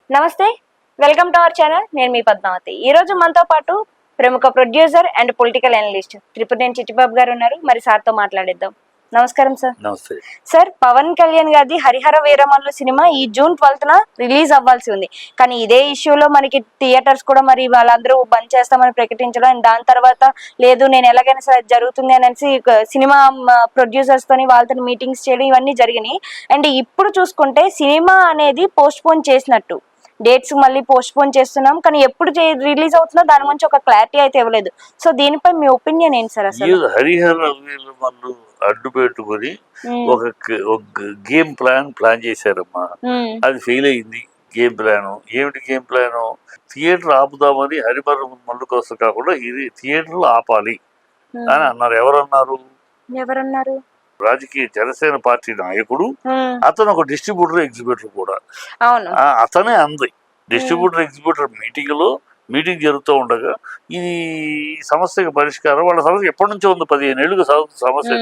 నమస్తే, welcome to our channel. నేను మీ పద్మావతి. ఈ రోజు మనతో పాటు ప్రముఖ producer and political analyst Tripuraneni Chittibabu గారు ఉన్నారు. మరి సార్తో మాట్లాడిద్దాం. నమస్కారం సార్. నమస్తే సార్, పవన్ కళ్యాణ్ గారిది హరిహర వీరమల్లు సినిమా ఈ జూన్ 12న రిలీజ్ అవ్వాల్సి ఉంది. కానీ ఇదే ఇష్యూలో మనకి థియేటర్స్ కూడా మరి వాళ్ళందరూ బంద్ చేస్తామని ప్రకటించడం, అండ్ దాని తర్వాత లేదు నేను ఎలాగైనా సరే జరుగుతుంది అనేసి సినిమా ప్రొడ్యూసర్స్ తోని వాళ్ళతో మీటింగ్స్ చేయడం ఇవన్నీ జరిగినాయి. అండ్ ఇప్పుడు చూసుకుంటే సినిమా అనేది పోస్ట్ పోన్ చేసినట్టు, డేట్స్ మళ్ళీ పోస్ట్ పోన్ చేస్తున్నాం, కానీ ఎప్పుడు రిలీజ్ అవుతుందో దాని గురించి ఒక క్లారిటీ అయితే ఇవ్వలేదు. సో దీనిపై మీ ఒపీనియన్ ఏంటి సార్? అసలు హరిహర వీరమల్లు అడ్డు పెట్టుకుని ఒక గేమ్ ప్లాన్ చేశారమ్మా. అది ఫెయిల్ అయింది. గేమ్ ప్లాన్ ఏమిటి? గేమ్ ప్లాన్ థియేటర్ ఆపుదామని హరిహర మల్లు కోసం కాకుండా ఇది థియేటర్లు ఆపాలి అని అన్నారు. ఎవరన్నారు? రాజకీయ జనసేన పార్టీ నాయకుడు, అతను ఒక డిస్ట్రిబ్యూటర్ ఎగ్జిబ్యూటర్ కూడా. అతనే అంది. డిస్ట్రిబ్యూటర్ ఎగ్జిబ్యూటర్ మీటింగ్ జరుగుతూ ఉండగా ఇది సమస్యకు పరిష్కారం, వాళ్ళ సమస్య ఎప్పటి నుంచో ఉంది. 15 ఏళ్ళుగా సమస్య.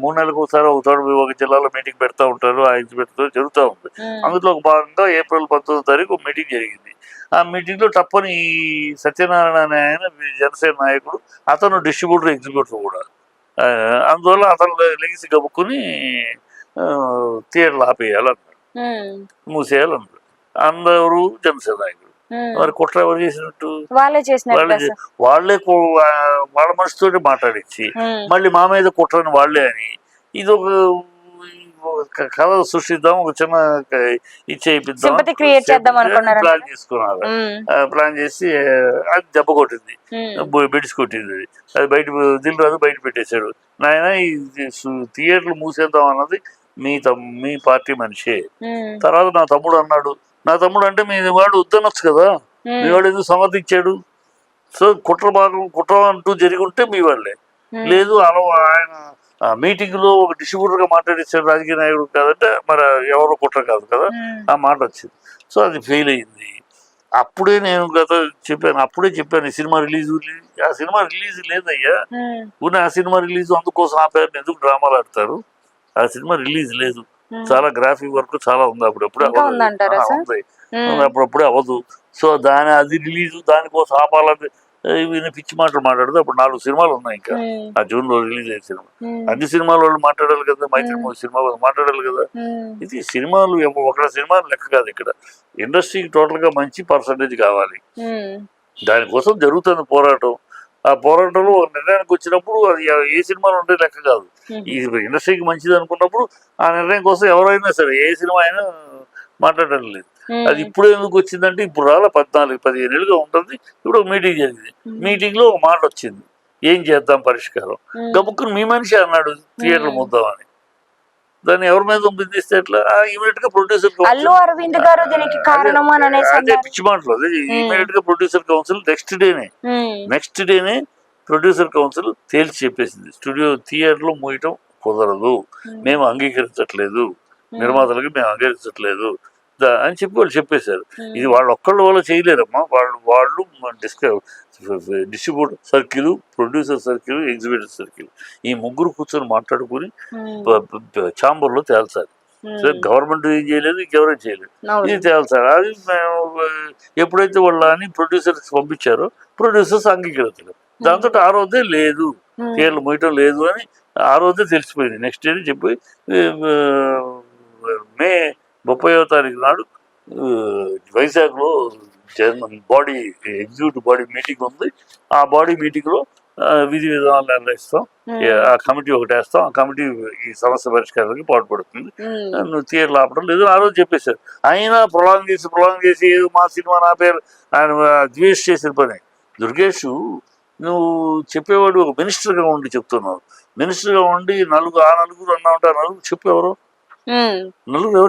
3 నెలలకు ఒకసారి ఒక జిల్లాలో మీటింగ్ పెడతా ఉంటారు. ఆ ఎగ్జిబ్యూటర్ జరుగుతూ ఉంది. అందులో ఒక భాగంగా ఏప్రిల్ 19వ తారీఖు మీటింగ్ జరిగింది. ఆ మీటింగ్ లో తప్పని సత్యనారాయణ అనే ఆయన జనసేన నాయకుడు, అతను డిస్ట్రిబ్యూటర్ ఎగ్జిబ్యూటర్ కూడా. అందువల్ల అతను లెగిసి గబుక్కుని థియేటర్లు ఆపేయాలన్నారు, మూసేయాలన్నారు. అందరూ జనసేన నాయకుడు. మరి కుట్ర ఎవరు చేసినట్టు? వాళ్ళే వాళ్ళ మనసుతోటి మాట్లాడించి మళ్ళీ మా మీద కుట్రని వాళ్ళే అని ఇది ఒక కథ సృష్టిద్దాం, ఒక చిన్న ఇచ్చేయిద్దాం ప్లాన్ చేసుకున్నారు. ప్లాన్ చేసి అది దెబ్బ కొట్టింది, బెడిసి కొట్టింది. అది బయట దిల్ రాజు బయట పెట్టేశాడు. నాయన ఈ థియేటర్లు మూసేద్దాం అన్నది మీ పార్టీ మనిషే. తర్వాత నా తమ్ముడు అన్నాడు. నా తమ్ముడు అంటే మీ వాడు వద్దనొచ్చు కదా, మీ వాడు ఎందుకు సమర్థించాడు? సో కుట్ర అంటూ జరిగి ఉంటే మీ వాళ్ళే. లేదు అలా ఆయన మీటింగ్ లో ఒక డిస్ట్రిబ్యూటర్ గా మాట్లాడేసాడు, రాజకీయ నాయకుడు కాదంటే మరి ఎవరో కుట్ర కాదు కదా, ఆ మాట వచ్చింది. సో అది ఫెయిల్ అయింది. అప్పుడే నేను అప్పుడే చెప్పాను సినిమా రిలీజ్. ఆ సినిమా రిలీజ్ లేదయ్యా, ఆ సినిమా రిలీజ్ అందుకోసం ఆపారు. ఎందుకు డ్రామాలు ఆడతారు? ఆ సినిమా రిలీజ్ లేదు. చాలా గ్రాఫిక్ వర్క్ చాలా ఉంది. అప్పుడప్పుడే అవ్వదు. సో అది రిలీజ్ దానికోసం ఆపాలని పిచ్చి మాటలు మాట్లాడదు. అప్పుడు 4 సినిమాలు ఉన్నాయి ఇంకా ఆ జూన్ లో రిలీజ్ అయ్యే సినిమా. అన్ని సినిమాల వాళ్ళు మాట్లాడాలి కదా, మైత్రి సినిమా మాట్లాడాలి కదా. ఇది సినిమాలు ఒక సినిమాలు లెక్క కాదు. ఇక్కడ ఇండస్ట్రీకి టోటల్ గా మంచి పర్సంటేజ్ కావాలి. దానికోసం జరుగుతుంది పోరాటం. ఆ పోరాటంలో ఒక నిర్ణయానికి వచ్చినప్పుడు అది ఏ సినిమాలు ఉంటే లెక్క కాదు. ఈ ఇండస్ట్రీకి మంచిది అనుకున్నప్పుడు ఆ నిర్ణయం కోసం ఎవరైనా సరే ఏ సినిమా అయినా మాట్లాడడం లేదు. అది ఇప్పుడు ఎందుకు వచ్చిందంటే ఇప్పుడు 14-15 ఏళ్ళుగా ఉంటుంది. ఇప్పుడు మీటింగ్ జరిగింది. మీటింగ్ లో ఒక మాట వచ్చింది, ఏం చేద్దాం పరిష్కారం. గబుక్కుని మీ మనిషి అన్నాడు థియేటర్ ముద్దామని. దాన్ని ఎవరి మీద బిందిస్తే ఎట్లా? ఇమీడియట్ గా ప్రొడ్యూసర్ అదే పిచ్చి మాటలు. అదే ఇమీడియట్ గా ప్రొడ్యూసర్ కౌన్సిల్ నెక్స్ట్ డేనే ప్రొడ్యూసర్ కౌన్సిల్ తేల్చి చెప్పేసింది, థియేటర్లు మూయటం కుదరదు, మేము అంగీకరించట్లేదు, నిర్మాతలకి మేము అంగీకరించట్లేదు అని చెప్పి వాళ్ళు చెప్పేశారు. ఇది వాళ్ళు ఒక్కళ్ళ వల్ల చేయలేరమ్మా. వాళ్ళు distributor circle, producer circle, exhibitor circle ఈ ముగ్గురు కూర్చొని మాట్లాడుకుని ఛాంబర్ లో తేల్చాలి. గవర్నమెంట్ ఏం చేయలేదు, ఇంకెవరేం చేయలేదు, ఇది తేల్చాలి. అది ఎప్పుడైతే వాళ్ళ అని ప్రొడ్యూసర్స్ పంపించారో ప్రొడ్యూసర్స్ అంగీకరించలేదు. దాంతో ఆ రోజే లేదు, థియేటర్లు మూయటం లేదు అని ఆ రోజే తెలిసిపోయింది. నెక్స్ట్ డే చెప్పి మే 30వ తారీఖు నాడు వైజాగ్లో బాడీ ఎగ్జిక్యూటివ్ బాడీ మీటింగ్ ఉంది. ఆ బాడీ మీటింగ్ లో విధి విధానాలు నిర్ణయిస్తాం, ఆ కమిటీ ఒకటి వేస్తాం, ఆ కమిటీ ఈ సమస్య పరిష్కారానికి పాటుపడుతుంది, నువ్వు థియేటర్లు ఆపడం లేదు ఆ రోజు చెప్పేశారు. అయినా ప్రొలాంగ్ చేసి ఏదో మా సినిమా నా పేరు ఆయన ద్వేష్ చేసిన పని. దుర్గేష్, నువ్వు చెప్పేవాడు ఒక మినిస్టర్గా ఉండి చెప్తున్నావు. మినిస్టర్గా ఉండి నలుగురు అన్నా ఉంటే ఆ నలుగురు చెప్పు, ఎవరు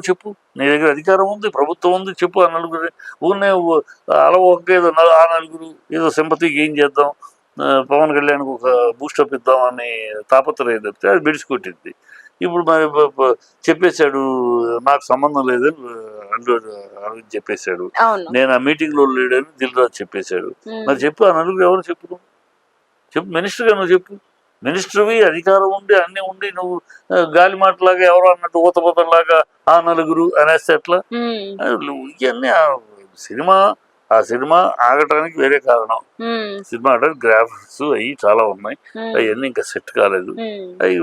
చెప్పు. నీ దగ్గర అధికారం ఉంది, ప్రభుత్వం ఉంది, చెప్పు. ఆ నలుగురు ఊరినే ఏదో ఆ నలుగురు ఏదో సింపతికి ఏం చేద్దాం, పవన్ కళ్యాణ్కి ఒక బూస్టప్ ఇద్దామని తాపత్రయం తప్పితే అది బెడిసికొట్టింది. ఇప్పుడు మరి చెప్పేశాడు నాకు సంబంధం లేదని అరవింద్ చెప్పేశాడు, నేను ఆ మీటింగ్ లో లేడని దిల్ రాజు చెప్పేశాడు. మరి చెప్పు, ఆ నలుగురు ఎవరు చెప్పు మినిస్టర్గా నువ్వు చెప్పు. మినిస్టర్వి అధికారం ఉండి అన్ని ఉండి నువ్వు గాలి మాటలాగా ఎవరో అన్నట్టు ఊతపోతలాగా ఆ నలుగురు అనేస్తే ఎట్లా? ఇవన్నీ సినిమా ఆ సినిమా ఆగటానికి వేరే కారణం. సినిమా అంటే గ్రాఫిక్స్ అవి చాలా ఉన్నాయి, అవన్నీ ఇంకా సెట్ కాలేదు. అవి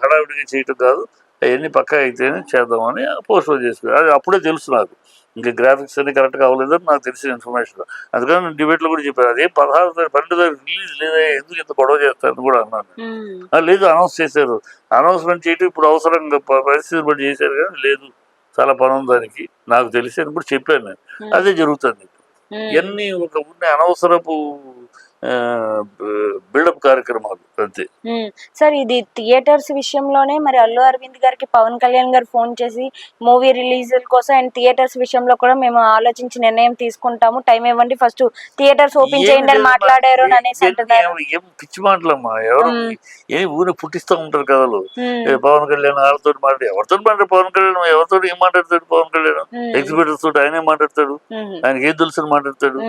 హడావిడిగా చేయటం కాదు, అవన్నీ పక్కా అయితేనే చేద్దామని పోస్ట్ పోన్ చేసుకున్నాను. అది అప్పుడే తెలుసు నాకు, ఇంకా గ్రాఫిక్స్ అన్ని కరెక్ట్గా అవ్వలేదని నాకు తెలిసిన ఇన్ఫర్మేషన్. అందుకని నేను డిబేట్లో కూడా చెప్పాను, అదే 12 రిలీజ్ లేదా, ఎందుకు ఇంత గొడవ చేస్తారని కూడా అన్నాను. లేదు అనౌన్స్ చేశారు, అనౌన్స్మెంట్ చేయటం ఇప్పుడు అవసరంగా పరిస్థితి బట్టి చేశారు, కానీ లేదు చాలా పని ఉంది దానికి నాకు తెలిసి అని కూడా చెప్పాను నేను. అదే జరుగుతుంది ఇవన్నీ ఒక ఉన్న అనవసరపు బిల్డప్ కార్యక్రమాలు అంతే. సార్ ఇది థియేటర్స్ విషయంలోనే మరి అల్లు అరవింద్ గారికి పవన్ కళ్యాణ్ గారు ఫోన్ చేసి మూవీ రిలీజ్ కోసం అండ్ థియేటర్స్ విషయంలో కూడా మేము ఆలోచించి నిర్ణయం తీసుకుంటాము, టైం ఇవ్వండి, ఫస్ట్ థియేటర్స్ ఓపెన్ చేయండి అని మాట్లాడారు అనేసి అంటున్నారు. ఏం పిచ్చి మాటలమ్మా, ఎవరు ఏమి ఊరిని పుట్టిస్తూ ఉంటారు కథలు. పవన్ కళ్యాణ్ వాళ్ళతో మాట్లాడి ఎవరితో మాట్లాడు, పవన్ కళ్యాణ్ ఎవరితో ఏం మాట్లాడతాడు, పవన్ కళ్యాణ్ ఎగ్జిబిటర్స్ తోటి ఆయనే మాట్లాడతాడు, ఆయనకి ఏం తెలుసు అని మాట్లాడతాడు,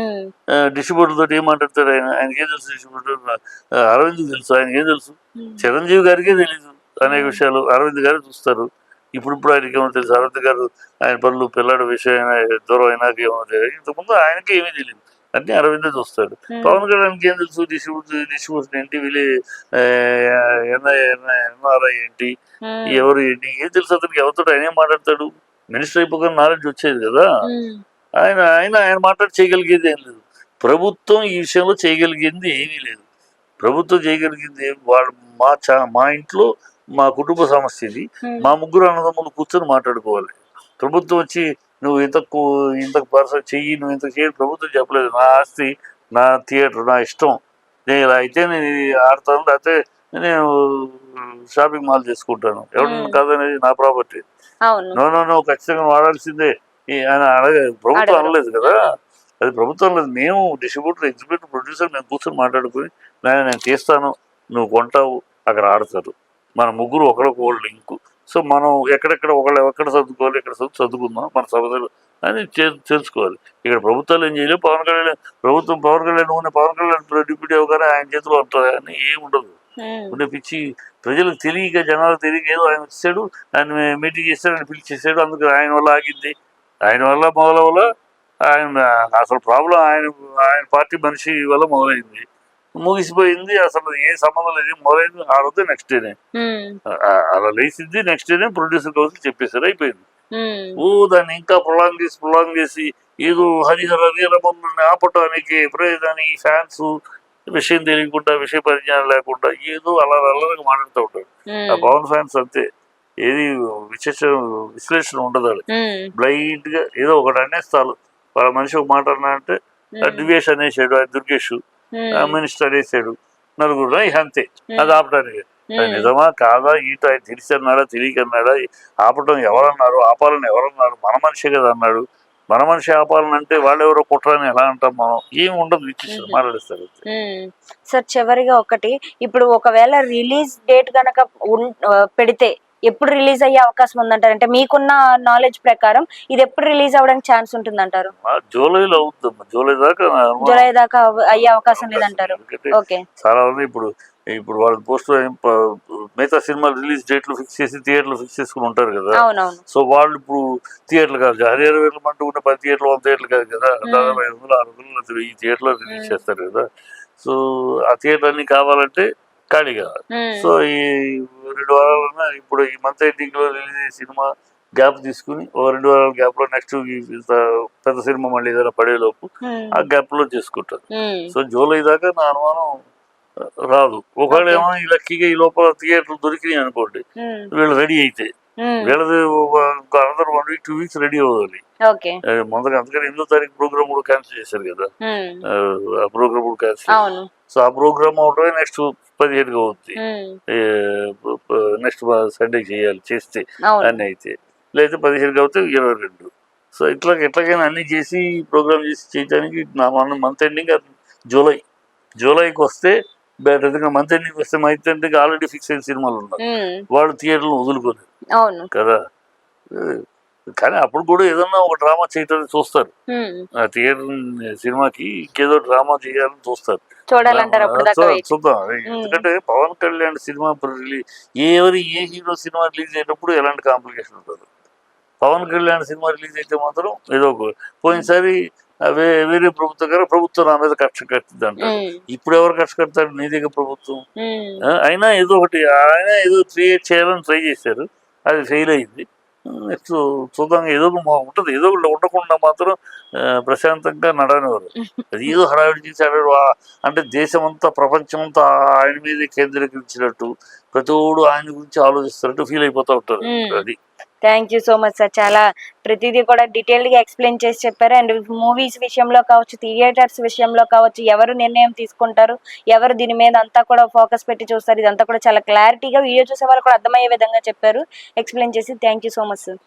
డిస్ట్రిబ్యూటర్ తోటి ఏం మాట్లాడతాడు, ఆయనకి ఏం తెలుసు, డిస్ట్రిబ్యూటర్ అరవింద్ తెలుసు, ఆయనకి ఏం తెలుసు, చిరంజీవి గారికే తెలీదు అనేక విషయాలు, అరవింద్ గారు చూస్తారు. ఇప్పుడు ఆయనకి ఏమో తెలుసు, అరవింద్ గారు ఆయన పనులు పిల్లాడు విషయం దూరం అయినాక ఏమో తెలియదు, ఇంతకుముందు ఆయనకి ఏమీ తెలియదు, అన్నీ అరవిందే చూస్తాడు. పవన్ కళ్యాణ్కి ఏం తెలుసు, డిస్ట్రిబ్యూషన్ ఏంటి, వీళ్ళే ఎన్ఆర్ఐ ఏంటి, ఎవరు ఏంటి, ఏం తెలుసు అతనికి, ఎవరితో ఆయన ఏం మాట్లాడతాడు, మినిస్టర్ అయిపోగానే నాలెడ్జ్ వచ్చేది కదా. ఆయన మాట్లాడి చేయగలిగేది ఏం లేదు. ప్రభుత్వం ఈ విషయంలో చేయగలిగింది ఏమీ లేదు. ప్రభుత్వం చేయగలిగింది వాళ్ళు మా ఇంట్లో మా కుటుంబ సమస్య ఇది, మా ముగ్గురు అన్నదమ్ములు కూర్చొని మాట్లాడుకోవాలి. ప్రభుత్వం వచ్చి నువ్వు ఇంత పర్సెంట్ చెయ్యి, నువ్వు ఇంత చేయి, ప్రభుత్వం చెప్పలేదు. నా ఆస్తి, నా థియేటర్, నా ఇష్టం, నేను ఇలా అయితే నేను ఆడతాను, లేకపోతే నేను షాపింగ్ మాల్ చేసుకుంటాను, ఎవరు కాదనేది నా ప్రాపర్టీ, నో ఖచ్చితంగా వాడాల్సిందే అని ప్రభుత్వం అనలేదు కదా. అది ప్రభుత్వం లేదు, మేము డిస్ట్రిబ్యూటర్, ఎగ్జిబ్యూటర్, ప్రొడ్యూసర్ మేము కూర్చొని మాట్లాడుకుని నేను తీస్తాను, నువ్వు కొంటావు, అక్కడ ఆడతారు, మన ముగ్గురు ఒకళ్ళొకళ్ళు లింకు. సో మనం ఎక్కడెక్కడ ఒకళ్ళు ఎక్కడ చదువుకోవాలి, ఎక్కడ చదువుకుందాం మన సమస్యలు అని తెలుసుకోవాలి. ఇక్కడ ప్రభుత్వాలు ఏం చేయలేవు. పవన్ కళ్యాణ్ ఉన్న పవన్ కళ్యాణ్ డిప్యూటీ అవగానే ఆయన చేతిలో ఉంటుంది అని ఏమి ఉండదు. ఉండే పిచ్చి ప్రజలకు తెలియక, జనాలకు తెలియక ఏదో ఆయన వచ్చాడు, ఆయన మీటింగ్ చేస్తాడు, ఆయన పిలిచేసాడు, అందుకు ఆయన వల్ల ఆగింది, ఆయన వల్ల వల్ల ఆయన అసలు ప్రాబ్లం ఆయన పార్టీ మనిషి వల్ల మొదలైంది, ముగిసిపోయింది, అసలు ఏ సంబంధం లేదు, మొదలైంది ఆ రోజు నెక్స్ట్ డేనే అలా లేచింది, నెక్స్ట్ డేనే ప్రొడ్యూసర్ కౌన్సిల్ చెప్పేసారు, అయిపోయింది. దాన్ని ఇంకా ప్రొలాంగ్ చేసి ఏదో హరిహర వీరమల్లుని ఆపటానికి ప్రయోజనానికి ఫ్యాన్స్ విషయం తెలియకుండా, విషయ పరిజ్ఞానం లేకుండా ఏదో అల్లరిగా మాట్లాడుతూ ఉంటాడు. ఆ పవన్ ఫ్యాన్స్ అంతే, ఏది విశ్లేషణ ఉండదు, బ్లైండ్ గా ఏదో ఒకటి అనేస్తారు. వాళ్ళ మనిషి ఒక మాట అన్నా అంటే దివేష్ అనేసాడు, దుర్గేష్ మినిస్టర్ అనేసాడు, నలుగురు అంతే, అది ఆపడానికి. నిజమా కాదా, ఈట ఆయన తెలిసి అన్నాడా, తెలియకన్నాడా, ఆపటం ఎవరన్నారు, ఆపాలని ఎవరన్నారు, మన మనిషే కదా అన్నాడు. మన మనిషి ఆపాలనంటే వాళ్ళెవరో కుట్రని ఎలా అంటాం మనం, ఏమి ఉండదు, ఇచ్చేసి మాట్లాడిస్తారు. సార్ చివరిగా ఒకటి, ఇప్పుడు ఒకవేళ రిలీజ్ డేట్ గనక పెడితే ఎప్పుడు రిలీజ్ అయ్యే అవకాశం ఉందంటారు, అంటే మీకున్న నాలెడ్జ్ ప్రకారం ఇది ఎప్పుడు రిలీజ్ అవ్వడానికి ఛాన్స్ ఉంటుంది అంటారు? జూలైలో అవుతుందమ్మా, జూలై దాకా అయ్యే అవకాశం లేదంటారు. ఓకే, చాలా ఉంది. ఇప్పుడు వాళ్ళు పోస్ట్ మిగతా సినిమాలు రిలీజ్ డేట్లు ఫిక్స్ చేసి థియేటర్లు ఫిక్స్ చేసుకుని ఉంటారు కదా. సో వాళ్ళు ఇప్పుడు థియేటర్లు కాదు, హరిహర వీరమంటూ ఉన్న 10 థియేటర్లు 100 థియేటర్లు కాదు కదా, దాదాపు 500, 600 ఈ థియేటర్లో రిలీజ్ చేస్తారు కదా. సో ఆ థియేటర్ అన్ని కావాలంటే ఖాళీ కావాలి. సో ఈ 2 వారాలన్నా ఇప్పుడు ఈ మంత్ ఎండింగ్ లో రిలీజ్ అయ్యే సినిమా గ్యాప్ తీసుకుని, 2 వారాల గ్యాప్ లో నెక్స్ట్ పెద్ద సినిమా మళ్ళీ ఏదైనా పడేలోపు ఆ గ్యాప్ లో చేసుకుంటారు. సో జూలై దాకా నా అనుమానం రాదు. ఒకవేళ ఏమో ఈ లక్కీగా ఈ లోపల థియేటర్లు దొరికినాయి అనుకోండి, వీళ్ళు రెడీ అయితే వీళ్ళది అనదర్ 1 వీక్ 2 వీక్స్ రెడీ అవ్వాలి ముందుగా. అందుకని 8వ తారీఖు ప్రోగ్రామ్ కూడా క్యాన్సిల్ చేశారు కదా, ఆ ప్రోగ్రామ్ కూడా క్యాన్సిల్. సో ఆ ప్రోగ్రామ్ అవటమే నెక్స్ట్ 17గా అవుతుంది, నెక్స్ట్ సండే చేయాలి, చేస్తే అన్ని అయితే, లేదా 17గా అవుతే 22. సో ఎట్లాగైనా అన్ని చేసి ప్రోగ్రామ్ చేసి చేయడానికి నా మంత్ ఎండింగ్ జూలైకి వస్తే బెటర్. ఎందుకంటే మంత్ ఎండింగ్ వస్తే మంత్ ఎండింగ్ ఆల్రెడీ ఫిక్స్ అయిన సినిమాలు ఉన్నారు, వాళ్ళు థియేటర్లు వదులుకోలేదు కదా. కానీ అప్పుడు కూడా ఏదన్నా ఒక డ్రామా చేయటానికి చూస్తారు, ఆ థియేటర్ సినిమాకి ఇంకేదో డ్రామా చేయాలని చూస్తారు, చూద్దాం. ఎందుకంటే పవన్ కళ్యాణ్ సినిమా రిలీజ్ ఏ హీరో సినిమా రిలీజ్ అయినప్పుడు ఎలాంటి కాంప్లికేషన్ ఉంటుంది. పవన్ కళ్యాణ్ సినిమా రిలీజ్ అయితే మాత్రం ఏదో పోయినసారి వేరే ప్రభుత్వం నా మీద కక్ష కట్టింది అంటాడు. ఇప్పుడు ఎవరు కక్ష కడతాడు? నీ దగ్గర ప్రభుత్వం. అయినా ఏదో ఒకటి ఆయన ఏదో క్రియేట్ చేయాలని ట్రై చేశారు, అది ఫెయిల్ అయింది. నెక్స్ట్ చూద్దాం, ఏదో ఉంటుంది, ఏదో ఉండకుండా మాత్రం ప్రశాంతంగా నడనివారు. అది ఏదో హడావిడి చేశాడు అంటే దేశం అంతా ప్రపంచం అంతా ఆయన మీదే కేంద్రీకరించినట్టు, ప్రతి ఒడు ఆయన గురించి ఆలోచిస్తున్నట్టు ఫీల్ అయిపోతూ ఉంటారు. అది. Thank you so much sir. చాలా ప్రతిదీ కూడా డీటెయిల్డ్ గా ఎక్స్ప్లెయిన్ చేసి చెప్పారు. అండ్ మూవీస్ విషయంలో కావచ్చు, థియేటర్స్ విషయంలో కావచ్చు, ఎవరు నిర్ణయం తీసుకుంటారు, ఎవరు దీని మీద అంతా కూడా ఫోకస్ పెట్టి చూస్తారు, ఇదంతా కూడా చాలా క్లారిటీగా వీడియో చూసే వాళ్ళు కూడా అర్థమయ్యే విధంగా చెప్పారు, ఎక్స్ప్లెయిన్ చేసి. Thank you so much sir.